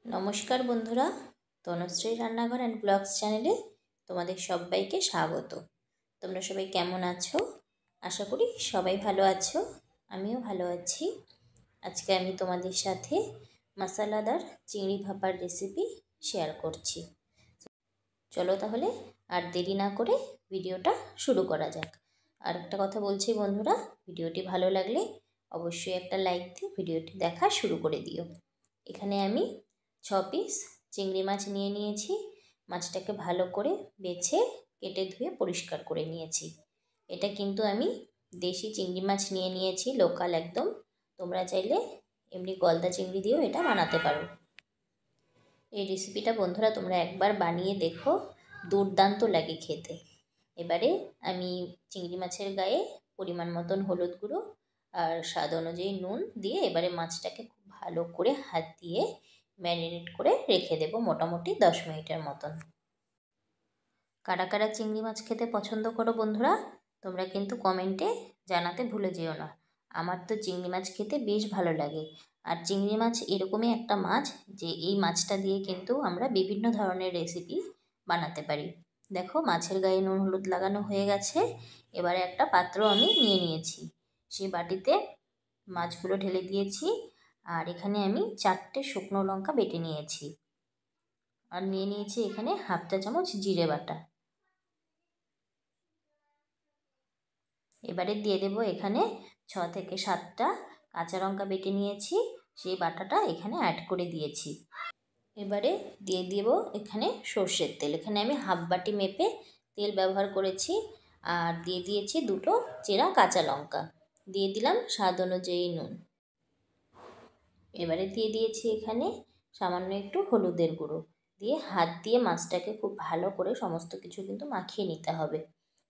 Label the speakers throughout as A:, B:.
A: নমস্কার বন্ধুরা, তনুশ্রী রান্নাঘর অ্যান্ড ব্লগস চ্যানেলে তোমাদের সবাইকে স্বাগত। তোমরা সবাই কেমন আছো? আশা করি সবাই ভালো আছো, আমিও ভালো আছি। আজকে আমি তোমাদের সাথে মশলাদার চিংড়ি ভাপার রেসিপি শেয়ার করছি। চলো তাহলে আর দেরি না করে ভিডিওটা শুরু করা যাক। আর একটা কথা বলছি বন্ধুরা, ভিডিওটি ভালো লাগলে অবশ্যই একটা লাইক দিয়ে ভিডিওটি দেখা শুরু করে দিও। এখানে আমি 6 পিস চিংড়ি মাছ নিয়ে নিয়েছি। মাছটাকে ভালো করে বেছে কেটে ধুয়ে পরিষ্কার করে নিয়েছি। এটা কিন্তু আমি দেশি চিংড়ি মাছ নিয়ে নিয়েছি, লোকাল একদম। তোমরা চাইলে এমনি গলদা চিংড়ি দিয়েও এটা বানাতে পারো। এই রেসিপিটা বন্ধুরা তোমরা একবার বানিয়ে দেখো, দুর্দান্ত লাগে খেতে। এবারে আমি চিংড়ি মাছের গায়ে পরিমাণ মতন হলুদ গুঁড়ো আর স্বাদ অনুযায়ী নুন দিয়ে এবারে মাছটাকে খুব ভালো করে হাত দিয়ে ম্যারিনেট করে রেখে দেবো মোটামুটি 10 মিনিটের মতন। কারা কারা চিংড়ি মাছ খেতে পছন্দ করো বন্ধুরা, তোমরা কিন্তু কমেন্টে জানাতে ভুলে যেও না। আমার তো চিংড়ি মাছ খেতে বেশ ভালো লাগে। আর চিংড়ি মাছ এরকমই একটা মাছ যে এই মাছটা দিয়ে কিন্তু আমরা বিভিন্ন ধরনের রেসিপি বানাতে পারি। দেখো মাছের গায়ে নুন হলুদ লাগানো হয়ে গেছে। এবারে একটা পাত্র আমি নিয়ে নিয়েছি, সেই বাটিতে মাছগুলো ঢেলে দিয়েছি। আর এখানে আমি 4টে শুকনো লঙ্কা বেটে নিয়েছি। আর নিয়ে নিয়েছি এখানে হাফ চা চামচ জিরে বাটা। এবারে দিয়ে দেব এখানে 6 থেকে 7টা কাঁচা লঙ্কা বেটে নিয়েছি, সেই বাটাটা এখানে অ্যাড করে দিয়েছি। এবারে দিয়ে দেব এখানে সর্ষের তেল। এখানে আমি হাফ বাটি মেপে তেল ব্যবহার করেছি। আর দিয়ে দিয়েছি 2টো চেরা কাঁচা লঙ্কা, দিয়ে দিলাম স্বাদ অনুযায়ী নুন। এবারে দিয়ে দিয়েছি এখানে সামান্য একটু হলুদের গুঁড়ো, দিয়ে হাত দিয়ে মাছটাকে খুব ভালো করে সমস্ত কিছু কিন্তু মাখিয়ে নিতে হবে।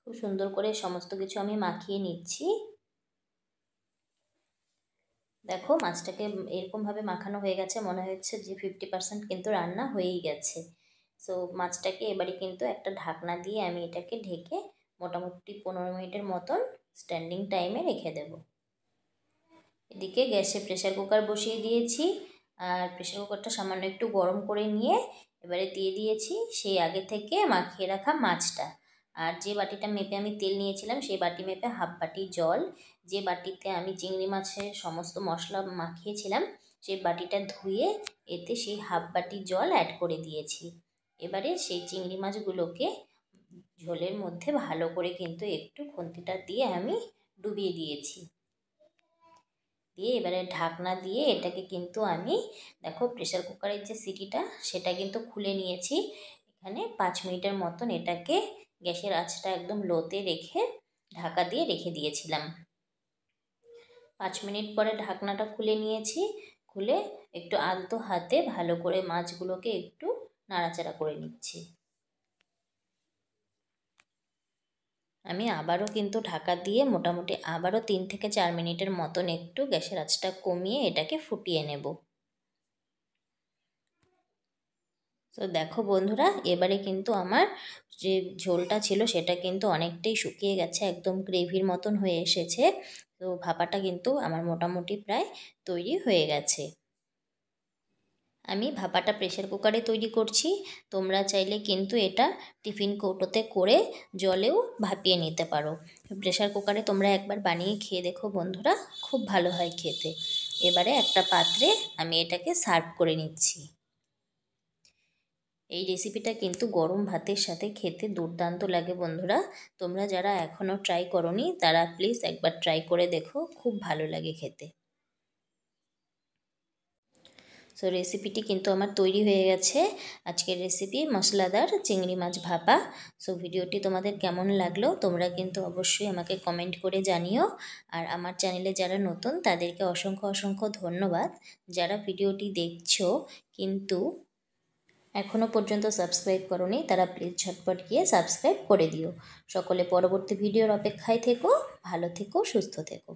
A: খুব সুন্দর করে সমস্ত কিছু আমি মাখিয়ে নিচ্ছি। দেখো মাছটাকে এরকমভাবে মাখানো হয়ে গেছে, মনে হচ্ছে যে 50% কিন্তু রান্না হয়েই গেছে। সো মাছটাকে এবারে কিন্তু একটা ঢাকনা দিয়ে আমি এটাকে ঢেকে মোটামুটি 15 মিনিটের মতন স্ট্যান্ডিং টাইমে রেখে দেব। এদিকে গ্যাসে প্রেসার কুকার বসিয়ে দিয়েছি। আর প্রেসার কুকারটা সামান্য একটু গরম করে নিয়ে এবারে দিয়ে দিয়েছি সেই আগে থেকে মাখিয়ে রাখা মাছটা। আর যে বাটিটা মেপে আমি তেল নিয়েছিলাম সেই বাটি মেপে হাফ বাটি জল, যে বাটিতে আমি চিংড়ি মাছের সমস্ত মশলা মাখিয়েছিলাম সেই বাটিটা ধুয়ে এতে সেই হাফ বাটি জল অ্যাড করে দিয়েছি। এবারে সেই চিংড়ি মাছগুলোকে ঝোলের মধ্যে ভালো করে কিন্তু একটু খুন্তিটা দিয়ে আমি ডুবিয়ে দিয়েছি। দিয়ে এবারে ঢাকনা দিয়ে এটাকে কিন্তু আমি দেখো প্রেসার কুকারের যে সিটিটা সেটা কিন্তু খুলে নিয়েছি। এখানে 5 মিনিটের মতন এটাকে গ্যাসের আঁচটা একদম লোতে রেখে ঢাকা দিয়ে রেখে দিয়েছিলাম। 5 মিনিট পরে ঢাকনাটা খুলে নিয়েছি। খুলে একটু আলতো হাতে ভালো করে মাছগুলোকে একটু নাড়াচাড়া করে নিচ্ছি। আমি আবারও কিন্তু ঢাকা দিয়ে মোটামুটি আবারও 3 থেকে 4 মিনিটের মতন একটু গ্যাসের আঁচটা কমিয়ে এটাকে ফুটিয়ে নেব। তো দেখো বন্ধুরা, এবারে কিন্তু আমার যে ঝোলটা ছিল সেটা কিন্তু অনেকটাই শুকিয়ে গেছে, একদম গ্রেভির মতন হয়ে এসেছে। তো ভাপাটা কিন্তু আমার মোটামুটি প্রায় তৈরি হয়ে গেছে। আমি ভাপাটা প্রেসার কুকারে তৈরি করছি। তোমরা চাইলে কিন্তু এটা টিফিন কৌটোতে করে জলেও ভাপিয়ে নিতে পারো। প্রেসার কুকারে তোমরা একবার বানিয়ে খেয়ে দেখো বন্ধুরা, খুব ভালো হয় খেতে। এবারে একটা পাত্রে আমি এটাকে সার্ভ করে নিচ্ছি। এই রেসিপিটা কিন্তু গরম ভাতের সাথে খেতে দুর্দান্ত লাগে বন্ধুরা। তোমরা যারা এখনও ট্রাই করোনি তারা প্লিজ একবার ট্রাই করে দেখো, খুব ভালো লাগে খেতে। সো রেসিপিটি কিন্তু আমার তৈরি হয়ে গেছে। আজকের রেসিপি মশলাদার চিংড়ি মাছ ভাপা। সো ভিডিওটি তোমাদের কেমন লাগলো তোমরা কিন্তু অবশ্যই আমাকে কমেন্ট করে জানিও। আর আমার চ্যানেলে যারা নতুন তাদেরকে অসংখ্য অসংখ্য ধন্যবাদ। যারা ভিডিওটি দেখছো কিন্তু এখনও পর্যন্ত সাবস্ক্রাইব করোনি তারা প্লিজ ঝটপট গিয়ে সাবস্ক্রাইব করে দিও। সকলে পরবর্তী ভিডিওর অপেক্ষায় থেকো, ভালো থেকো, সুস্থ থেকো।